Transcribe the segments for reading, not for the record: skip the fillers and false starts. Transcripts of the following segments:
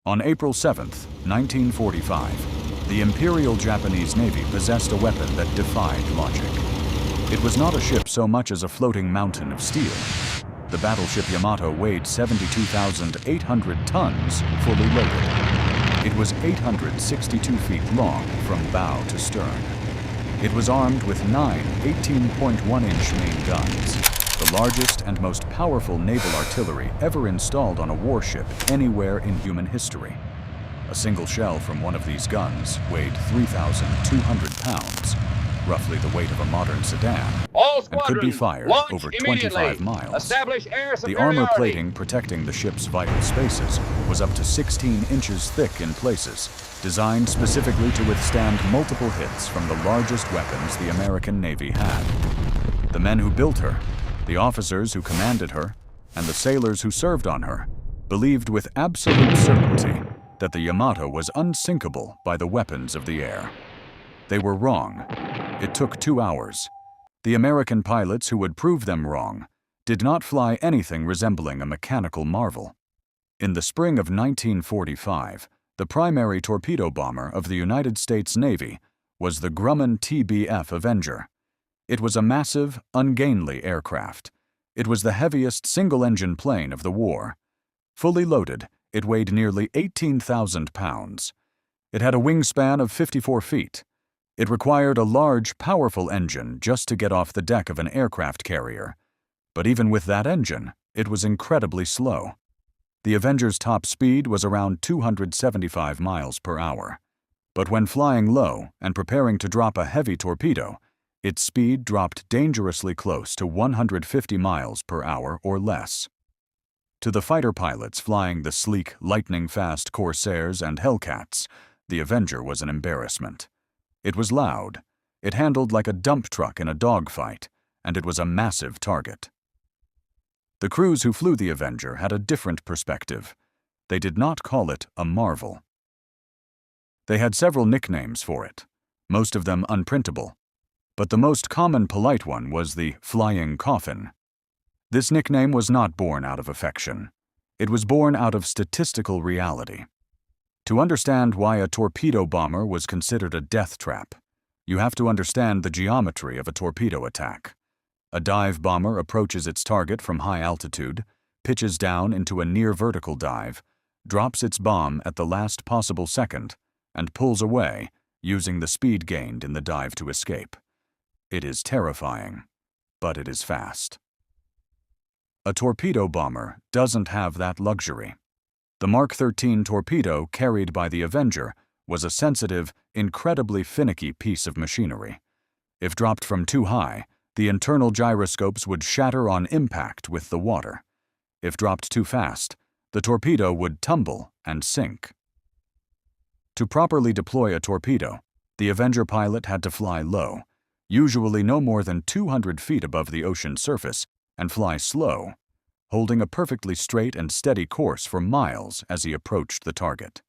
On April 7, 1945, the Imperial Japanese Navy possessed a weapon that defied logic. It was not a ship so much as a floating mountain of steel. The battleship Yamato weighed 72,800 tons, fully loaded. It was 862 feet long from bow to stern. It was armed with 9 18.1-inch main guns, the largest and most powerful naval artillery ever installed on a warship anywhere in human history. A single shell from one of these guns weighed 3,200 pounds, roughly the weight of a modern sedan, and could be fired over 25 miles. The armor plating protecting the ship's vital spaces was up to 16 inches thick in places, designed specifically to withstand multiple hits from the largest weapons the American Navy had. The men who built her, the officers who commanded her, and the sailors who served on her believed with absolute certainty that the Yamato was unsinkable by the weapons of the air. They were wrong. It took 2 hours. The American pilots who would prove them wrong did not fly anything resembling a mechanical marvel. In the spring of 1945, the primary torpedo bomber of the United States Navy was the Grumman TBF Avenger. It was a massive, ungainly aircraft. It was the heaviest single-engine plane of the war. Fully loaded, it weighed nearly 18,000 pounds. It had a wingspan of 54 feet. It required a large, powerful engine just to get off the deck of an aircraft carrier. But even with that engine, it was incredibly slow. The Avenger's top speed was around 275 miles per hour. But when flying low and preparing to drop a heavy torpedo, its speed dropped dangerously close to 150 miles per hour or less. To the fighter pilots flying the sleek, lightning-fast Corsairs and Hellcats, the Avenger was an embarrassment. It was loud, it handled like a dump truck in a dogfight, and it was a massive target. The crews who flew the Avenger had a different perspective. They did not call it a marvel. They had several nicknames for it, most of them unprintable, but the most common polite one was the flying coffin. This nickname was not born out of affection. It was born out of statistical reality. To understand why a torpedo bomber was considered a death trap, you have to understand the geometry of a torpedo attack. A dive bomber approaches its target from high altitude, pitches down into a near-vertical dive, drops its bomb at the last possible second, and pulls away, using the speed gained in the dive to escape. It is terrifying, but it is fast. A torpedo bomber doesn't have that luxury. The Mark 13 torpedo carried by the Avenger was a sensitive, incredibly finicky piece of machinery. If dropped from too high, the internal gyroscopes would shatter on impact with the water. If dropped too fast, the torpedo would tumble and sink. To properly deploy a torpedo, the Avenger pilot had to fly low, usually no more than 200 feet above the ocean surface, and fly slow, holding a perfectly straight and steady course for miles as he approached the target.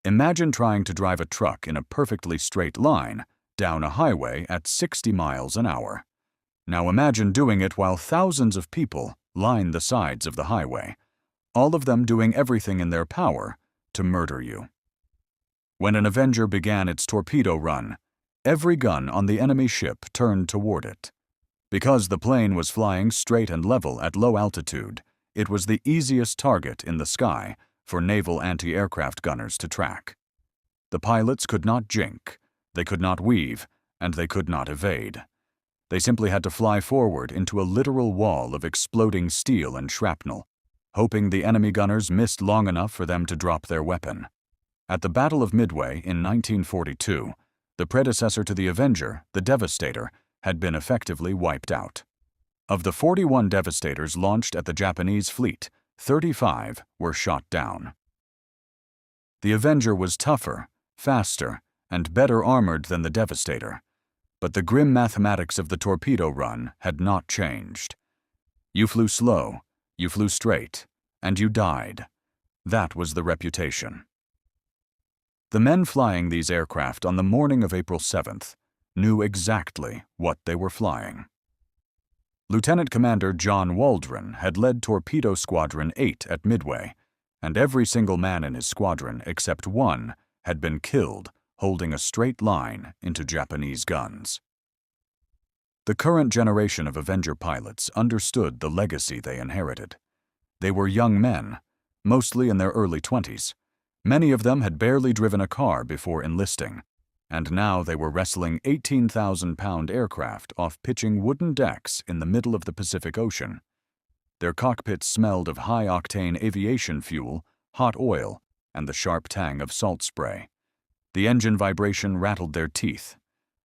Imagine trying to drive a truck in a perfectly straight line down a highway at 60 miles an hour. Now imagine doing it while thousands of people line the sides of the highway, all of them doing everything in their power to murder you. When an Avenger began its torpedo run, every gun on the enemy ship turned toward it. Because the plane was flying straight and level at low altitude, it was the easiest target in the sky for naval anti-aircraft gunners to track. The pilots could not jink, they could not weave, and they could not evade. They simply had to fly forward into a literal wall of exploding steel and shrapnel, hoping the enemy gunners missed long enough for them to drop their weapon. At the Battle of Midway in 1942, the predecessor to the Avenger, the Devastator, had been effectively wiped out. Of the 41 Devastators launched at the Japanese fleet, 35 were shot down. The Avenger was tougher, faster, and better armored than the Devastator, but the grim mathematics of the torpedo run had not changed. You flew slow, you flew straight, and you died. That was the reputation. The men flying these aircraft on the morning of April 7th knew exactly what they were flying. Lieutenant Commander John Waldron had led Torpedo Squadron 8 at Midway, and every single man in his squadron except one had been killed holding a straight line into Japanese guns. The current generation of Avenger pilots understood the legacy they inherited. They were young men, mostly in their early 20s. Many of them had barely driven a car before enlisting, and now they were wrestling 18,000-pound aircraft off pitching wooden decks in the middle of the Pacific Ocean. Their cockpits smelled of high-octane aviation fuel, hot oil, and the sharp tang of salt spray. The engine vibration rattled their teeth.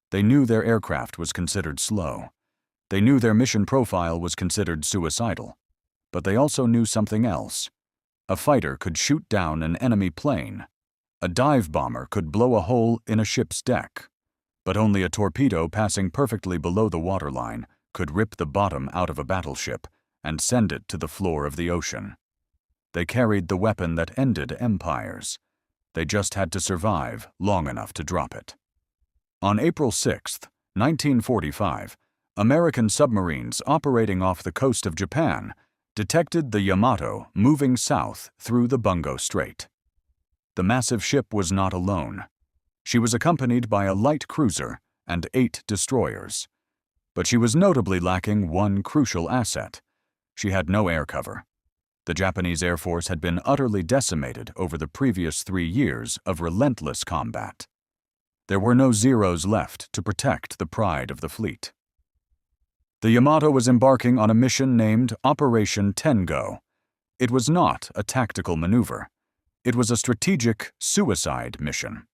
They knew their aircraft was considered slow. They knew their mission profile was considered suicidal. But they also knew something else. A fighter could shoot down an enemy plane. A dive bomber could blow a hole in a ship's deck. But only a torpedo passing perfectly below the waterline could rip the bottom out of a battleship and send it to the floor of the ocean. They carried the weapon that ended empires. They just had to survive long enough to drop it. On April 6, 1945, American submarines operating off the coast of Japan detected the Yamato moving south through the Bungo Strait. The massive ship was not alone. She was accompanied by a light cruiser and 8 destroyers. But she was notably lacking one crucial asset. She had no air cover. The Japanese Air Force had been utterly decimated over the previous 3 years of relentless combat. There were no Zeros left to protect the pride of the fleet. The Yamato was embarking on a mission named Operation Tengo. It was not a tactical maneuver. It was a strategic suicide mission.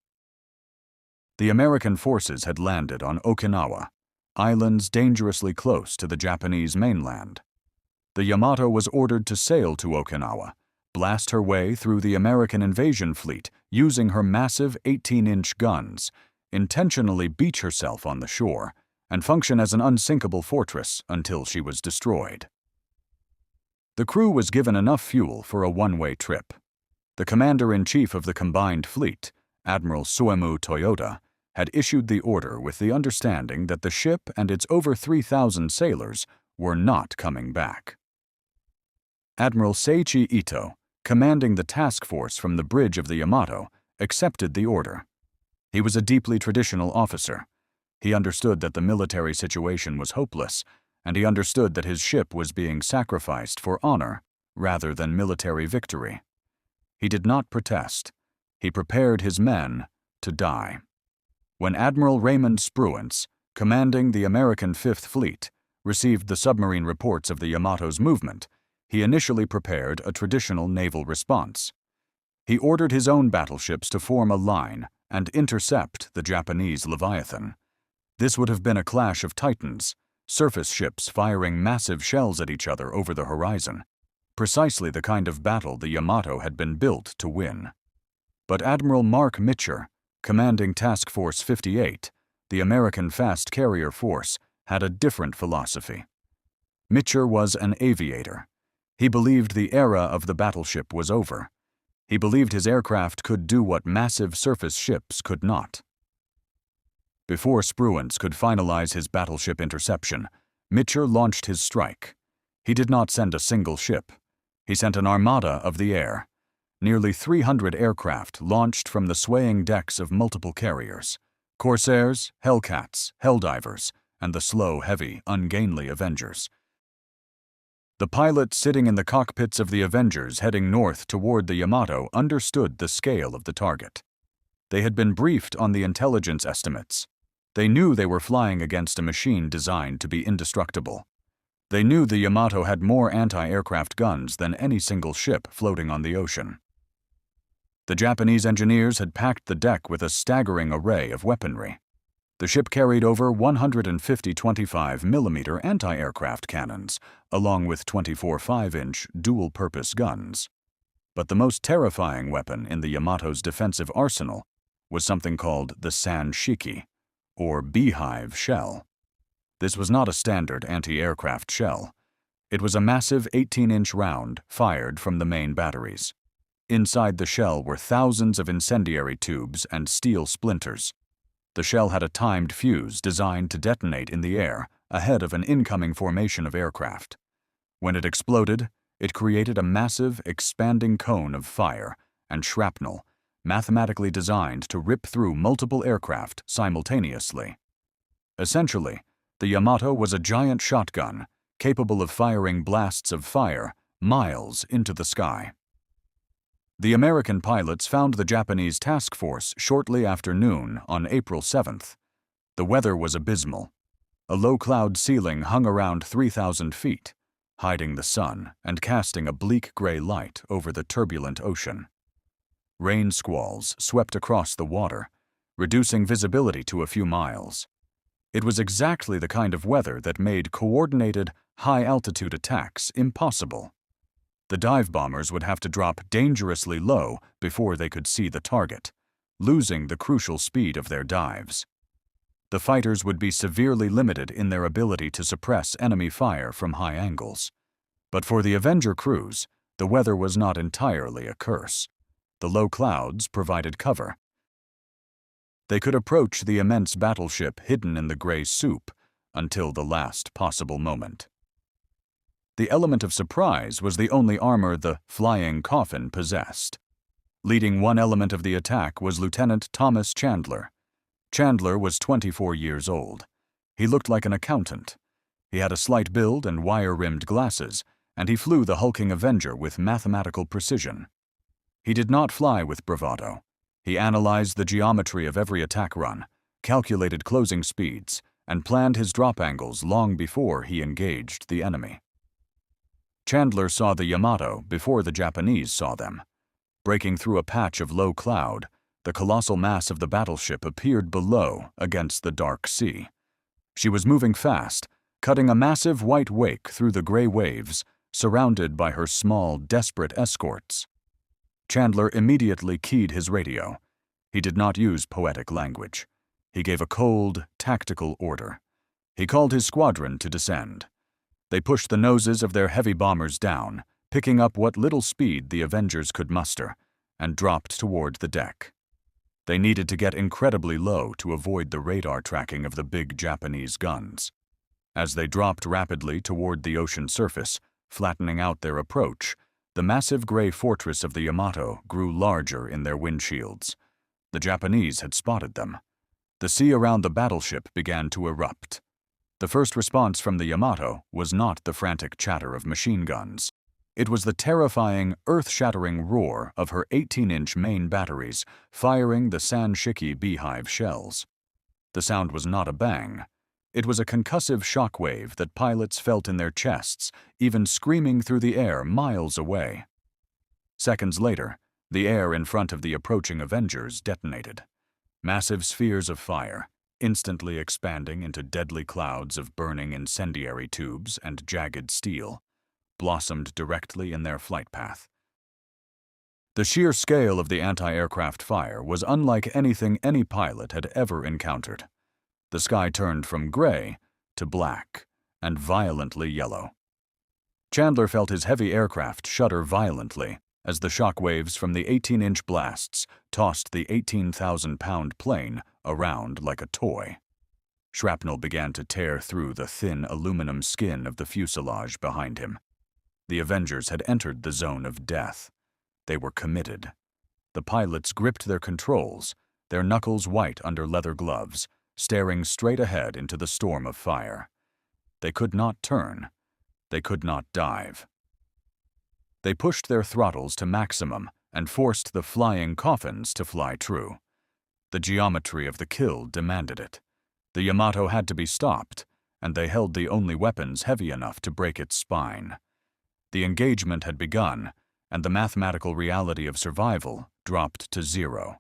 The American forces had landed on Okinawa, islands dangerously close to the Japanese mainland. The Yamato was ordered to sail to Okinawa, blast her way through the American invasion fleet using her massive 18-inch guns, intentionally beach herself on the shore, and function as an unsinkable fortress until she was destroyed. The crew was given enough fuel for a one-way trip. The commander-in-chief of the combined fleet, Admiral Suemu Toyota, had issued the order with the understanding that the ship and its over 3,000 sailors were not coming back. Admiral Seiichi Ito, commanding the task force from the bridge of the Yamato, accepted the order. He was a deeply traditional officer. He understood that the military situation was hopeless, and he understood that his ship was being sacrificed for honor rather than military victory. He did not protest. He prepared his men to die. When Admiral Raymond Spruance, commanding the American Fifth Fleet, received the submarine reports of the Yamato's movement, he initially prepared a traditional naval response. He ordered his own battleships to form a line and intercept the Japanese Leviathan. This would have been a clash of titans, surface ships firing massive shells at each other over the horizon, precisely the kind of battle the Yamato had been built to win. But Admiral Mark Mitcher, commanding Task Force 58, the American fast carrier force, had a different philosophy. Mitcher was an aviator. He believed the era of the battleship was over. He believed his aircraft could do what massive surface ships could not. Before Spruance could finalize his battleship interception, Mitcher launched his strike. He did not send a single ship. He sent an armada of the air. Nearly 300 aircraft launched from the swaying decks of multiple carriers: Corsairs, Hellcats, Helldivers, and the slow, heavy, ungainly Avengers. The pilots sitting in the cockpits of the Avengers heading north toward the Yamato understood the scale of the target. They had been briefed on the intelligence estimates. They knew they were flying against a machine designed to be indestructible. They knew the Yamato had more anti-aircraft guns than any single ship floating on the ocean. The Japanese engineers had packed the deck with a staggering array of weaponry. The ship carried over 150 25mm anti-aircraft cannons, along with 24 5-inch dual-purpose guns. But the most terrifying weapon in the Yamato's defensive arsenal was something called the Sanshiki, or beehive shell. This was not a standard anti-aircraft shell. It was a massive 18-inch round fired from the main batteries. Inside the shell were thousands of incendiary tubes and steel splinters. The shell had a timed fuse designed to detonate in the air ahead of an incoming formation of aircraft. When it exploded, It created a massive, expanding cone of fire and shrapnel, mathematically designed to rip through multiple aircraft simultaneously. Essentially, the Yamato was a giant shotgun, capable of firing blasts of fire miles into the sky. The American pilots found the Japanese task force shortly after noon on April 7th. The weather was abysmal. A low-cloud ceiling hung around 3,000 feet, hiding the sun and casting a bleak gray light over the turbulent ocean. Rain squalls swept across the water, reducing visibility to a few miles. It was exactly the kind of weather that made coordinated, high-altitude attacks impossible. The dive bombers would have to drop dangerously low before they could see the target, losing the crucial speed of their dives. The fighters would be severely limited in their ability to suppress enemy fire from high angles. But for the Avenger crews, the weather was not entirely a curse. The low clouds provided cover. They could approach the immense battleship hidden in the gray soup until the last possible moment. The element of surprise was the only armor the flying Coffin possessed. Leading one element of the attack was Lieutenant Thomas Chandler. Chandler was 24 years old. He looked like an accountant. He had a slight build and wire-rimmed glasses, and he flew the hulking Avenger with mathematical precision. He did not fly with bravado. He analyzed the geometry of every attack run, calculated closing speeds, and planned his drop angles long before he engaged the enemy. Chandler saw the Yamato before the Japanese saw them. Breaking through a patch of low cloud, the colossal mass of the battleship appeared below against the dark sea. She was moving fast, cutting a massive white wake through the gray waves, surrounded by her small, desperate escorts. Chandler immediately keyed his radio. He did not use poetic language. He gave a cold, tactical order. He called his squadron to descend. They pushed the noses of their heavy bombers down, picking up what little speed the Avengers could muster, and dropped toward the deck. They needed to get incredibly low to avoid the radar tracking of the big Japanese guns. As they dropped rapidly toward the ocean surface, flattening out their approach, the massive gray fortress of the Yamato grew larger in their windshields. The Japanese had spotted them. The sea around the battleship began to erupt. The first response from the Yamato was not the frantic chatter of machine guns. It was the terrifying, earth-shattering roar of her 18-inch main batteries firing the Sanshiki beehive shells. The sound was not a bang. It was a concussive shockwave that pilots felt in their chests, even screaming through the air miles away. Seconds later, the air in front of the approaching Avengers detonated. Massive spheres of fire, instantly expanding into deadly clouds of burning incendiary tubes and jagged steel, blossomed directly in their flight path. The sheer scale of the anti-aircraft fire was unlike anything any pilot had ever encountered. The sky turned from gray to black and violently yellow. Chandler felt his heavy aircraft shudder violently as the shock waves from the 18-inch blasts tossed the 18,000-pound plane around like a toy. Shrapnel began to tear through the thin aluminum skin of the fuselage behind him. The Avengers had entered the zone of death. They were committed. The pilots gripped their controls, their knuckles white under leather gloves, staring straight ahead into the storm of fire. They could not turn. They could not dive. They pushed their throttles to maximum and forced the flying Coffins to fly true. The geometry of the kill demanded it. The Yamato had to be stopped, and they held the only weapons heavy enough to break its spine. The engagement had begun, and the mathematical reality of survival dropped to zero.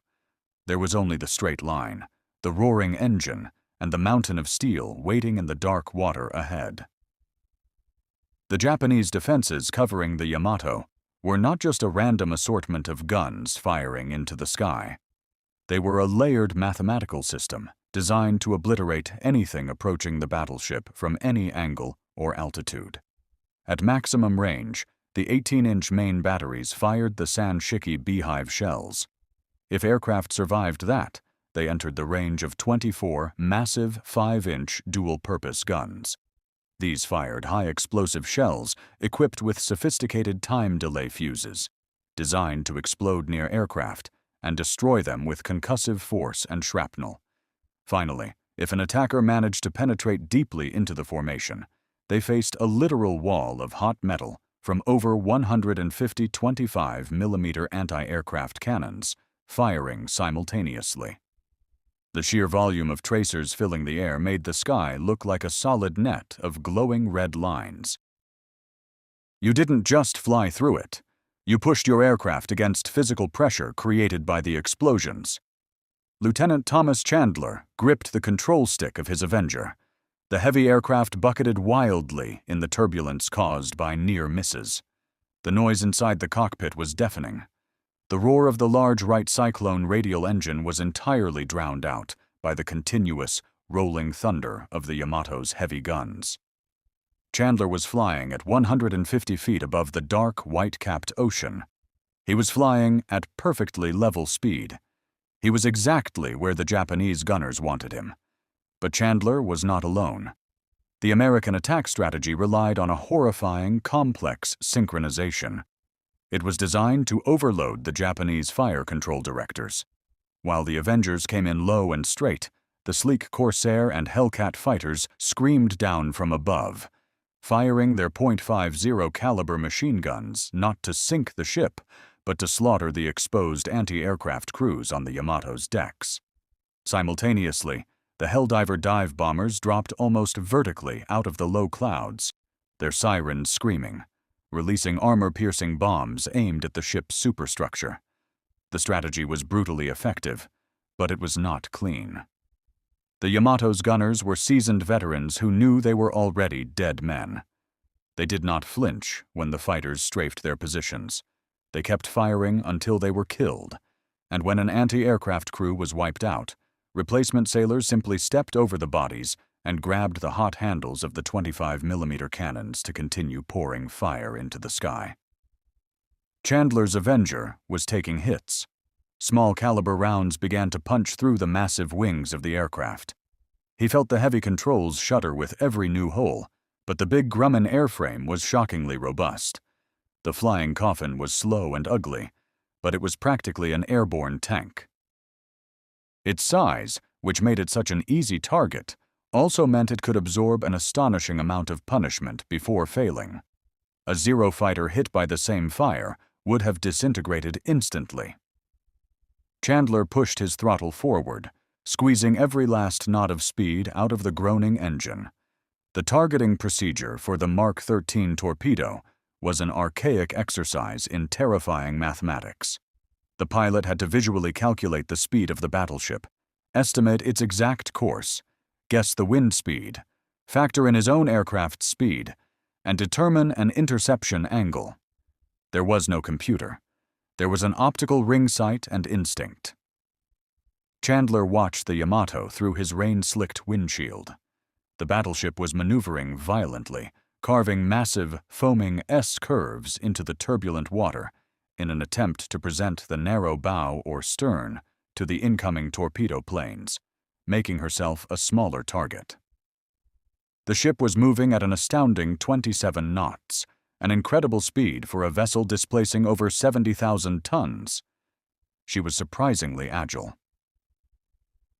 There was only the straight line, the roaring engine, and the mountain of steel waiting in the dark water ahead. The Japanese defenses covering the Yamato were not just a random assortment of guns firing into the sky. They were a layered mathematical system designed to obliterate anything approaching the battleship from any angle or altitude. At maximum range, the 18-inch main batteries fired the Sanshiki beehive shells. If aircraft survived that, they entered the range of 24 massive 5-inch dual-purpose guns. These fired high-explosive shells equipped with sophisticated time delay fuses, designed to explode near aircraft and destroy them with concussive force and shrapnel. Finally, if an attacker managed to penetrate deeply into the formation, they faced a literal wall of hot metal from over 150 25mm anti-aircraft cannons, firing simultaneously. The sheer volume of tracers filling the air made the sky look like a solid net of glowing red lines. You didn't just fly through it. You pushed your aircraft against physical pressure created by the explosions. Lieutenant Thomas Chandler gripped the control stick of his Avenger. The heavy aircraft bucketed wildly in the turbulence caused by near misses. The noise inside the cockpit was deafening. The roar of the large Wright Cyclone radial engine was entirely drowned out by the continuous, rolling thunder of the Yamato's heavy guns. Chandler was flying at 150 feet above the dark, white-capped ocean. He was flying at perfectly level speed. He was exactly where the Japanese gunners wanted him. But Chandler was not alone. The American attack strategy relied on a horrifying, complex synchronization. It was designed to overload the Japanese fire control directors. While the Avengers came in low and straight, the sleek Corsair and Hellcat fighters screamed down from above, firing their .50 caliber machine guns not to sink the ship, but to slaughter the exposed anti-aircraft crews on the Yamato's decks. Simultaneously, the Helldiver dive bombers dropped almost vertically out of the low clouds, their sirens screaming, releasing armor-piercing bombs aimed at the ship's superstructure. The strategy was brutally effective, but it was not clean. The Yamato's gunners were seasoned veterans who knew they were already dead men. They did not flinch when the fighters strafed their positions. They kept firing until they were killed, and when an anti-aircraft crew was wiped out, replacement sailors simply stepped over the bodies and grabbed the hot handles of the 25mm cannons to continue pouring fire into the sky. Chandler's Avenger was taking hits. Small caliber rounds began to punch through the massive wings of the aircraft. He felt the heavy controls shudder with every new hole, but the big Grumman airframe was shockingly robust. The flying Coffin was slow and ugly, but it was practically an airborne tank. Its size, which made it such an easy target, also meant it could absorb an astonishing amount of punishment before failing. A Zero fighter hit by the same fire would have disintegrated instantly. Chandler pushed his throttle forward, squeezing every last knot of speed out of the groaning engine. The targeting procedure for the Mark 13 torpedo was an archaic exercise in terrifying mathematics. The pilot had to visually calculate the speed of the battleship, estimate its exact course, guess the wind speed, factor in his own aircraft's speed, and determine an interception angle. There was no computer. There was an optical ring sight and instinct. Chandler watched the Yamato through his rain-slicked windshield. The battleship was maneuvering violently, carving massive, foaming S-curves into the turbulent water in an attempt to present the narrow bow or stern to the incoming torpedo planes, making herself a smaller target. The ship was moving at an astounding 27 knots, an incredible speed for a vessel displacing over 70,000 tons. She was surprisingly agile.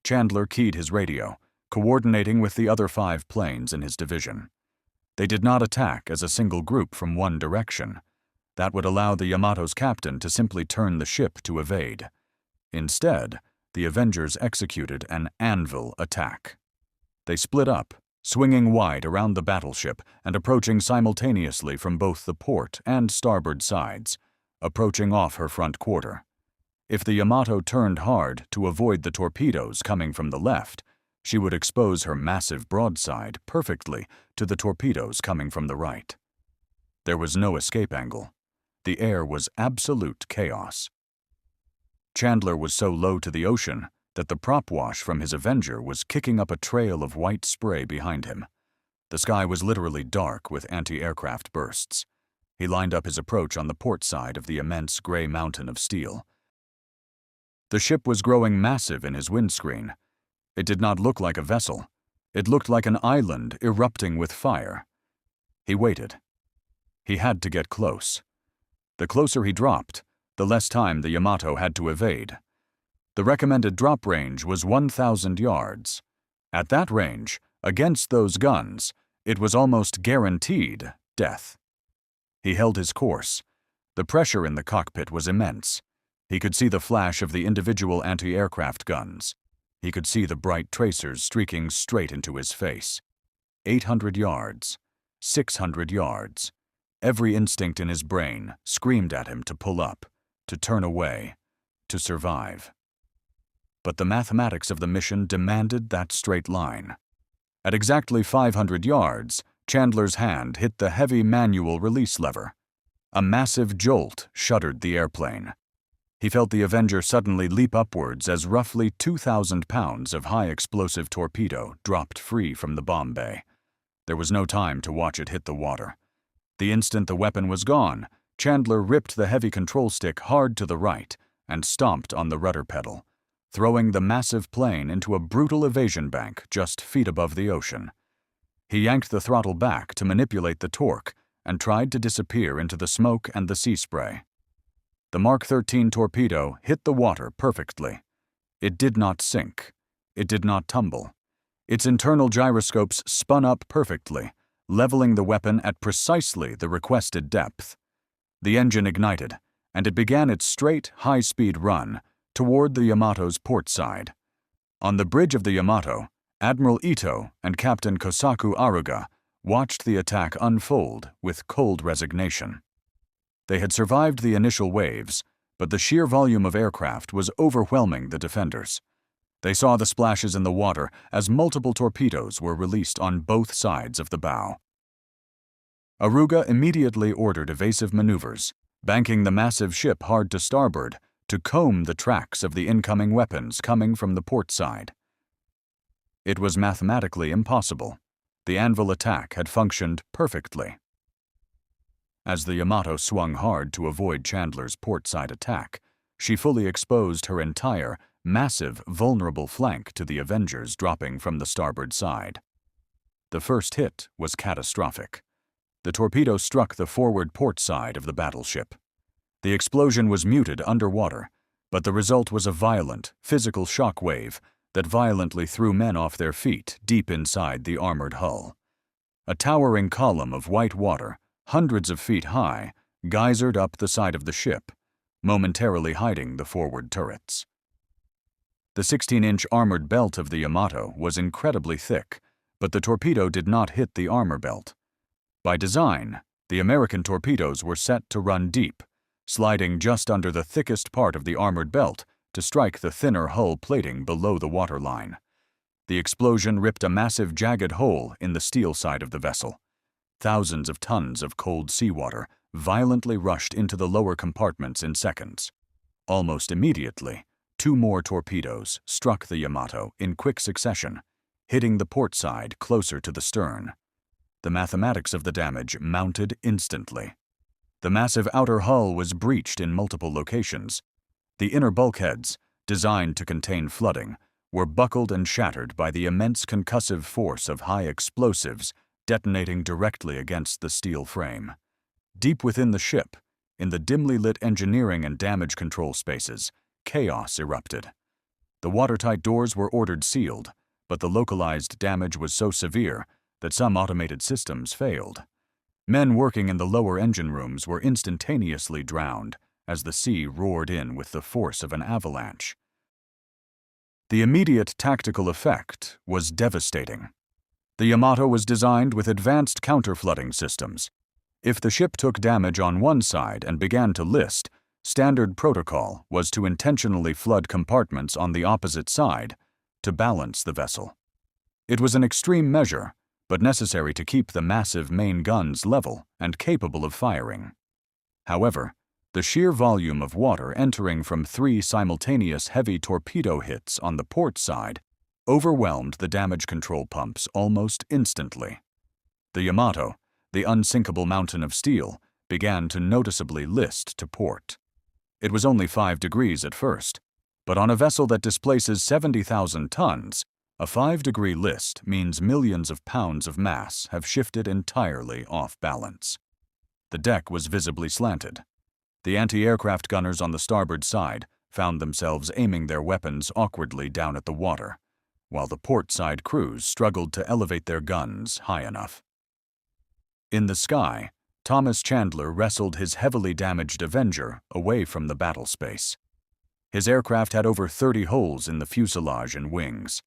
Chandler keyed his radio, coordinating with the other 5 planes in his division. They did not attack as a single group from one direction. That would allow the Yamato's captain to simply turn the ship to evade. Instead, the Avengers executed an anvil attack. They split up, swinging wide around the battleship and approaching simultaneously from both the port and starboard sides, approaching off her front quarter. If the Yamato turned hard to avoid the torpedoes coming from the left, she would expose her massive broadside perfectly to the torpedoes coming from the right. There was no escape angle. The air was absolute chaos. Chandler was so low to the ocean that the prop wash from his Avenger was kicking up a trail of white spray behind him. The sky was literally dark with anti-aircraft bursts. He lined up his approach on the port side of the immense gray mountain of steel. The ship was growing massive in his windscreen. It did not look like a vessel. It looked like an island erupting with fire. He waited. He had to get close. The closer he dropped, the less time the Yamato had to evade. The recommended drop range was 1,000 yards. At that range, against those guns, it was almost guaranteed death. He held his course. The pressure in the cockpit was immense. He could see the flash of the individual anti-aircraft guns. He could see the bright tracers streaking straight into his face. 800 yards. 600 yards. Every instinct in his brain screamed at him to pull up, to turn away, to survive. But the mathematics of the mission demanded that straight line. At exactly 500 yards, Chandler's hand hit the heavy manual release lever. A massive jolt shuddered the airplane. He felt the Avenger suddenly leap upwards as roughly 2,000 pounds of high-explosive torpedo dropped free from the bomb bay. There was no time to watch it hit the water. The instant the weapon was gone, Chandler ripped the heavy control stick hard to the right and stomped on the rudder pedal, throwing the massive plane into a brutal evasion bank just feet above the ocean. He yanked the throttle back to manipulate the torque and tried to disappear into the smoke and the sea spray. The Mark 13 torpedo hit the water perfectly. It did not sink. It did not tumble. Its internal gyroscopes spun up perfectly, leveling the weapon at precisely the requested depth. The engine ignited, and it began its straight, high-speed run toward the Yamato's port side. On the bridge of the Yamato, Admiral Ito and Captain Kosaku Aruga watched the attack unfold with cold resignation. They had survived the initial waves, but the sheer volume of aircraft was overwhelming the defenders. They saw the splashes in the water as multiple torpedoes were released on both sides of the bow. Aruga immediately ordered evasive maneuvers, banking the massive ship hard to starboard to comb the tracks of the incoming weapons coming from the port side. It was mathematically impossible. The anvil attack had functioned perfectly. As the Yamato swung hard to avoid Chandler's port side attack, she fully exposed her entire, massive, vulnerable flank to the Avengers dropping from the starboard side. The first hit was catastrophic. The torpedo struck the forward port side of the battleship. The explosion was muted underwater, but the result was a violent, physical shock wave that violently threw men off their feet deep inside the armored hull. A towering column of white water, hundreds of feet high, geysered up the side of the ship, momentarily hiding the forward turrets. The 16-inch armored belt of the Yamato was incredibly thick, but the torpedo did not hit the armor belt. By design, the American torpedoes were set to run deep, sliding just under the thickest part of the armored belt to strike the thinner hull plating below the waterline. The explosion ripped a massive jagged hole in the steel side of the vessel. Thousands of tons of cold seawater violently rushed into the lower compartments in seconds. Almost immediately, 2 more torpedoes struck the Yamato in quick succession, hitting the port side closer to the stern. The mathematics of the damage mounted instantly. The massive outer hull was breached in multiple locations. The inner bulkheads, designed to contain flooding, were buckled and shattered by the immense concussive force of high explosives detonating directly against the steel frame. Deep within the ship, in the dimly lit engineering and damage control spaces, chaos erupted. The watertight doors were ordered sealed, but the localized damage was so severe that some automated systems failed. Men working in the lower engine rooms were instantaneously drowned as the sea roared in with the force of an avalanche. The immediate tactical effect was devastating. The Yamato was designed with advanced counter-flooding systems. If the ship took damage on one side and began to list, standard protocol was to intentionally flood compartments on the opposite side to balance the vessel. It was an extreme measure, but necessary to keep the massive main guns level and capable of firing. However, the sheer volume of water entering from 3 simultaneous heavy torpedo hits on the port side overwhelmed the damage control pumps almost instantly. The Yamato, the unsinkable mountain of steel, began to noticeably list to port. It was only 5 degrees at first, but on a vessel that displaces 70,000 tons, A 5-degree list means millions of pounds of mass have shifted entirely off balance. The deck was visibly slanted. The anti-aircraft gunners on the starboard side found themselves aiming their weapons awkwardly down at the water, while the port side crews struggled to elevate their guns high enough. In the sky, Thomas Chandler wrestled his heavily damaged Avenger away from the battle space. His aircraft had over 30 holes in the fuselage and wings.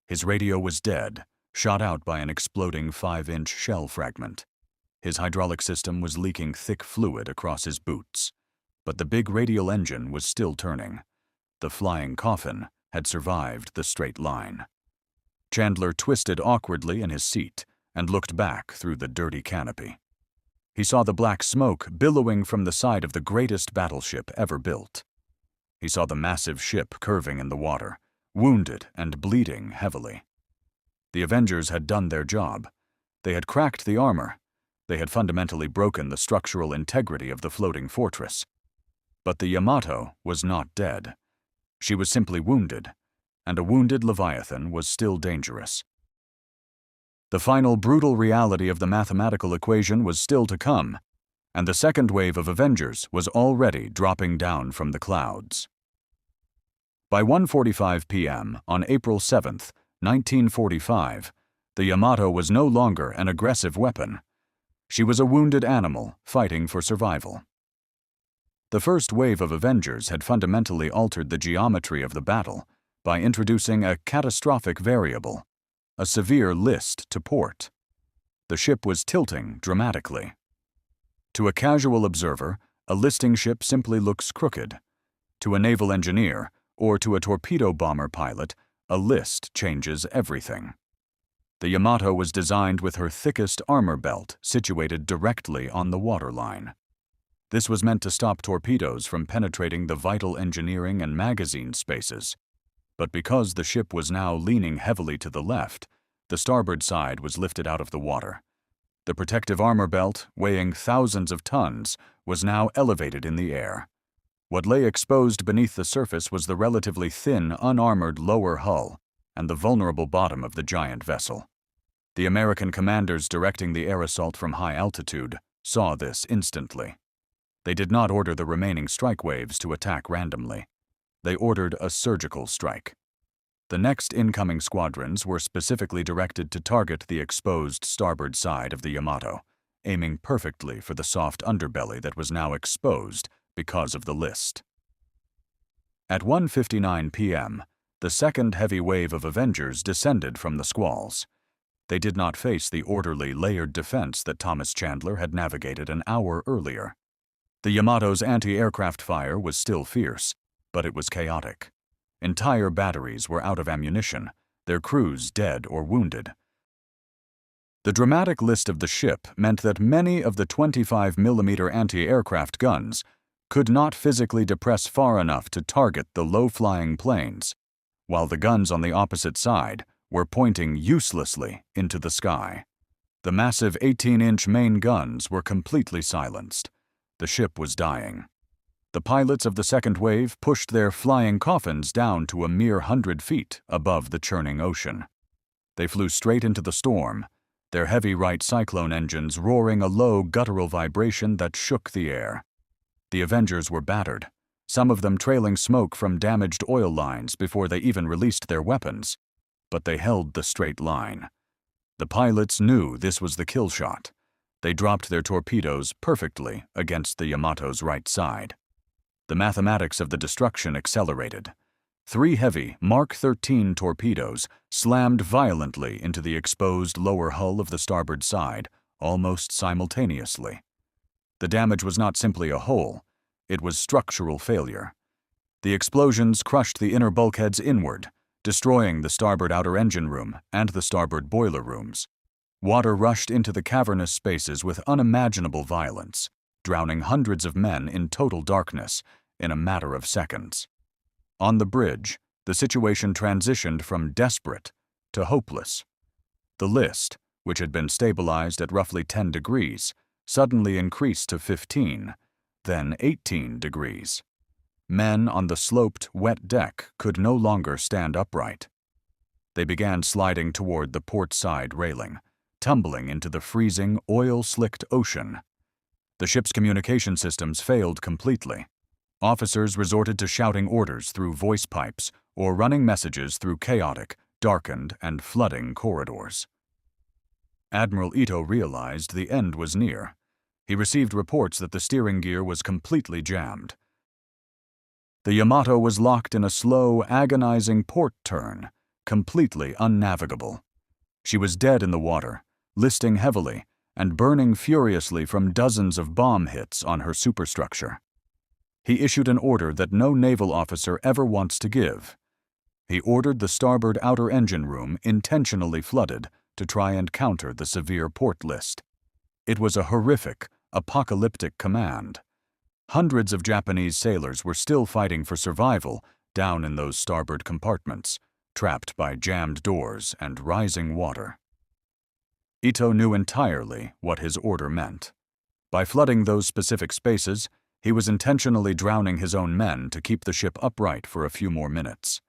His radio was dead, shot out by an exploding 5-inch shell fragment. His hydraulic system was leaking thick fluid across his boots, but the big radial engine was still turning. The flying Coffin had survived the straight line. Chandler twisted awkwardly in his seat and looked back through the dirty canopy. He saw the black smoke billowing from the side of the greatest battleship ever built. He saw the massive ship curving in the water, wounded and bleeding heavily. The Avengers had done their job. They had cracked the armor. They had fundamentally broken the structural integrity of the floating fortress. But the Yamato was not dead. She was simply wounded, and a wounded Leviathan was still dangerous. The final brutal reality of the mathematical equation was still to come, and the second wave of Avengers was already dropping down from the clouds. By 1:45 p.m. on April 7, 1945, the Yamato was no longer an aggressive weapon. She was a wounded animal fighting for survival. The first wave of Avengers had fundamentally altered the geometry of the battle by introducing a catastrophic variable, a severe list to port. The ship was tilting dramatically. To a casual observer, a listing ship simply looks crooked. To a naval engineer, or to a torpedo bomber pilot, a list changes everything. The Yamato was designed with her thickest armor belt situated directly on the waterline. This was meant to stop torpedoes from penetrating the vital engineering and magazine spaces. But because the ship was now leaning heavily to the left, the starboard side was lifted out of the water. The protective armor belt, weighing thousands of tons, was now elevated in the air. What lay exposed beneath the surface was the relatively thin, unarmored lower hull and the vulnerable bottom of the giant vessel. The American commanders directing the air assault from high altitude saw this instantly. They did not order the remaining strike waves to attack randomly. They ordered a surgical strike. The next incoming squadrons were specifically directed to target the exposed starboard side of the Yamato, aiming perfectly for the soft underbelly that was now exposed because of the list. At 1:59 p.m., the second heavy wave of Avengers descended from the squalls. They did not face the orderly, layered defense that Thomas Chandler had navigated an hour earlier. The Yamato's anti-aircraft fire was still fierce, but it was chaotic. Entire batteries were out of ammunition, their crews dead or wounded. The dramatic list of the ship meant that many of the 25mm anti-aircraft guns could not physically depress far enough to target the low-flying planes, while the guns on the opposite side were pointing uselessly into the sky. The massive 18-inch main guns were completely silenced. The ship was dying. The pilots of the second wave pushed their flying coffins down to a mere 100 feet above the churning ocean. They flew straight into the storm, their heavy Wright cyclone engines roaring a low guttural vibration that shook the air. The Avengers were battered, some of them trailing smoke from damaged oil lines before they even released their weapons, but they held the straight line. The pilots knew this was the kill shot. They dropped their torpedoes perfectly against the Yamato's right side. The mathematics of the destruction accelerated. 3 heavy Mark 13 torpedoes slammed violently into the exposed lower hull of the starboard side almost simultaneously. The damage was not simply a hole, it was structural failure. The explosions crushed the inner bulkheads inward, destroying the starboard outer engine room and the starboard boiler rooms. Water rushed into the cavernous spaces with unimaginable violence, drowning hundreds of men in total darkness in a matter of seconds. On the bridge, the situation transitioned from desperate to hopeless. The list, which had been stabilized at roughly 10 degrees, suddenly increased to 15, then 18 degrees. Men on the sloped, wet deck could no longer stand upright. They began sliding toward the port side railing, tumbling into the freezing, oil-slicked ocean. The ship's communication systems failed completely. Officers resorted to shouting orders through voice pipes or running messages through chaotic, darkened, and flooding corridors. Admiral Ito realized the end was near. He received reports that the steering gear was completely jammed. The Yamato was locked in a slow, agonizing port turn, completely unnavigable. She was dead in the water, listing heavily, and burning furiously from dozens of bomb hits on her superstructure. He issued an order that no naval officer ever wants to give. He ordered the starboard outer engine room intentionally flooded to try and counter the severe port list. It was a horrific, apocalyptic command. Hundreds of Japanese sailors were still fighting for survival down in those starboard compartments, trapped by jammed doors and rising water. Ito knew entirely what his order meant. By flooding those specific spaces, he was intentionally drowning his own men to keep the ship upright for a few more minutes.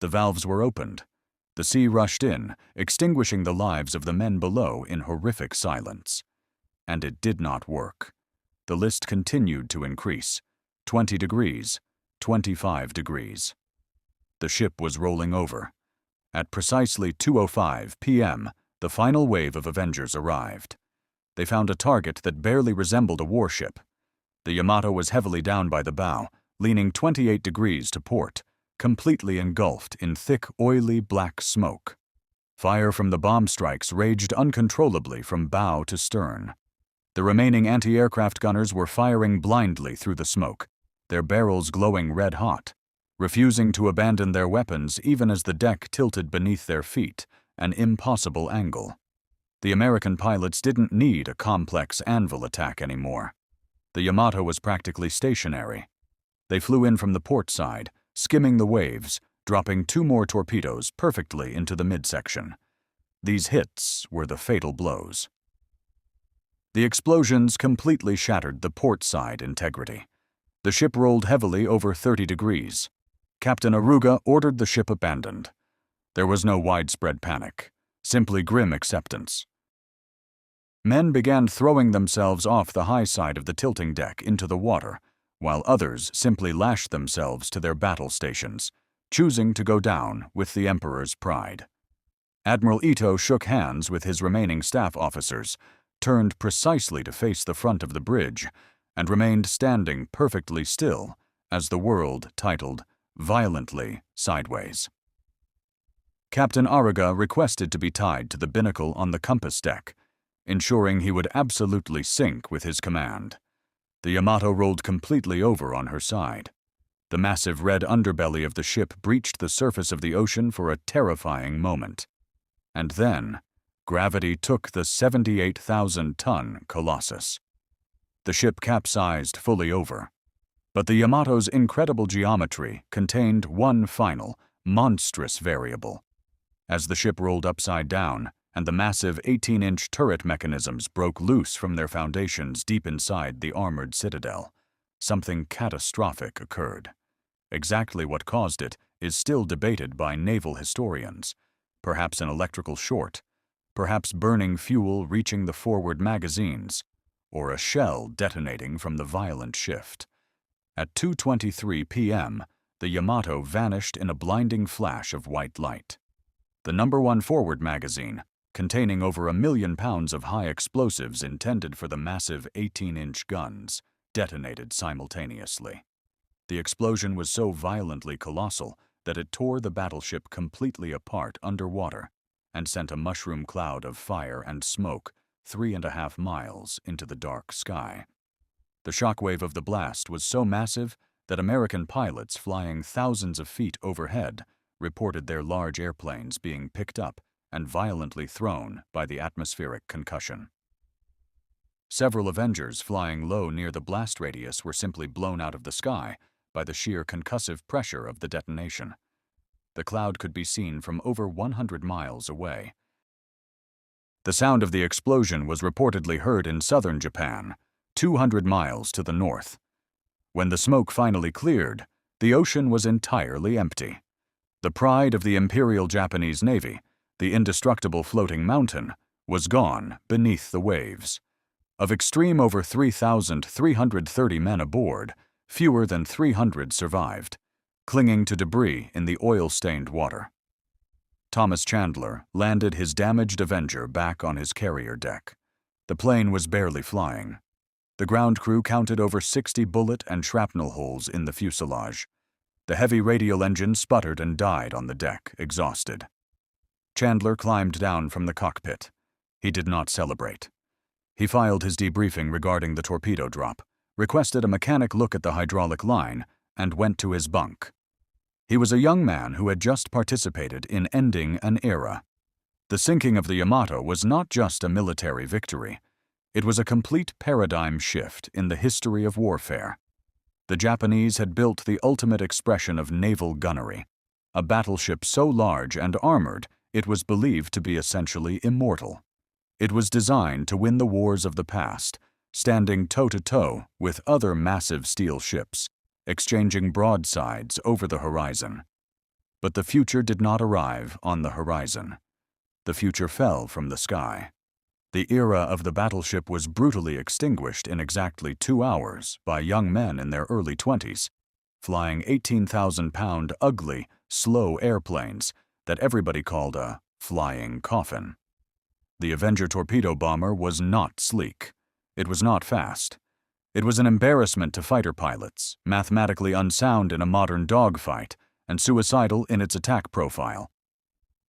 The valves were opened. The sea rushed in, extinguishing the lives of the men below in horrific silence. And it did not work. The list continued to increase. 20 degrees, 25 degrees. The ship was rolling over. At precisely 2:05 p.m., the final wave of Avengers arrived. They found a target that barely resembled a warship. The Yamato was heavily down by the bow, leaning 28 degrees to port, completely engulfed in thick, oily black smoke. Fire from the bomb strikes raged uncontrollably from bow to stern. The remaining anti-aircraft gunners were firing blindly through the smoke, their barrels glowing red-hot, refusing to abandon their weapons even as the deck tilted beneath their feet, an impossible angle. The American pilots didn't need a complex anvil attack anymore. The Yamato was practically stationary. They flew in from the port side, skimming the waves, dropping 2 more torpedoes perfectly into the midsection. These hits were the fatal blows. The explosions completely shattered the port side integrity. The ship rolled heavily over 30 degrees. Captain Aruga ordered the ship abandoned. There was no widespread panic, simply grim acceptance. Men began throwing themselves off the high side of the tilting deck into the water, while others simply lashed themselves to their battle stations, choosing to go down with the Emperor's pride. Admiral Ito shook hands with his remaining staff officers, turned precisely to face the front of the bridge, and remained standing perfectly still as the world titled violently sideways. Captain Aruga requested to be tied to the binnacle on the compass deck, ensuring he would absolutely sink with his command. The Yamato rolled completely over on her side. The massive red underbelly of the ship breached the surface of the ocean for a terrifying moment. And then, gravity took the 78,000-ton Colossus. The ship capsized fully over. But the Yamato's incredible geometry contained one final, monstrous variable. As the ship rolled upside down, and the massive 18-inch turret mechanisms broke loose from their foundations deep inside the armored citadel, something catastrophic occurred. Exactly what caused it is still debated by naval historians. Perhaps an electrical short, perhaps burning fuel reaching the forward magazines, or a shell detonating from the violent shift. At 2:23 p.m., the Yamato vanished in a blinding flash of white light. The No. 1 forward magazine, containing over 1 million pounds of high explosives intended for the massive 18-inch guns, detonated simultaneously. The explosion was so violently colossal that it tore the battleship completely apart underwater and sent a mushroom cloud of fire and smoke 3.5 miles into the dark sky. The shockwave of the blast was so massive that American pilots flying thousands of feet overhead reported their large airplanes being picked up and violently thrown by the atmospheric concussion. Several Avengers flying low near the blast radius were simply blown out of the sky by the sheer concussive pressure of the detonation. The cloud could be seen from over 100 miles away. The sound of the explosion was reportedly heard in southern Japan, 200 miles to the north. When the smoke finally cleared, the ocean was entirely empty. The pride of the Imperial Japanese Navy, the indestructible floating mountain, was gone beneath the waves. Of extreme over 3,330 men aboard, fewer than 300 survived, clinging to debris in the oil-stained water. Thomas Chandler landed his damaged Avenger back on his carrier deck. The plane was barely flying. The ground crew counted over 60 bullet and shrapnel holes in the fuselage. The heavy radial engine sputtered and died on the deck, exhausted. Chandler climbed down from the cockpit. He did not celebrate. He filed his debriefing regarding the torpedo drop, requested a mechanic look at the hydraulic line, and went to his bunk. He was a young man who had just participated in ending an era. The sinking of the Yamato was not just a military victory. It was a complete paradigm shift in the history of warfare. The Japanese had built the ultimate expression of naval gunnery, a battleship so large and armored it was believed to be essentially immortal. It was designed to win the wars of the past, standing toe-to-toe with other massive steel ships, exchanging broadsides over the horizon. But the future did not arrive on the horizon. The future fell from the sky. The era of the battleship was brutally extinguished in exactly 2 hours by young men in their early 20s, flying 18,000-pound ugly, slow airplanes that everybody called a flying coffin. The Avenger torpedo bomber was not sleek. It was not fast. It was an embarrassment to fighter pilots, mathematically unsound in a modern dogfight, and suicidal in its attack profile.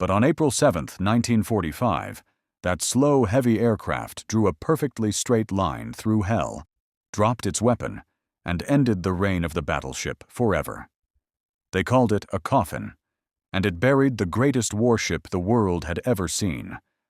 But on April 7, 1945, that slow, heavy aircraft drew a perfectly straight line through hell, dropped its weapon, and ended the reign of the battleship forever. They called it a coffin, and it buried the greatest warship the world had ever seen,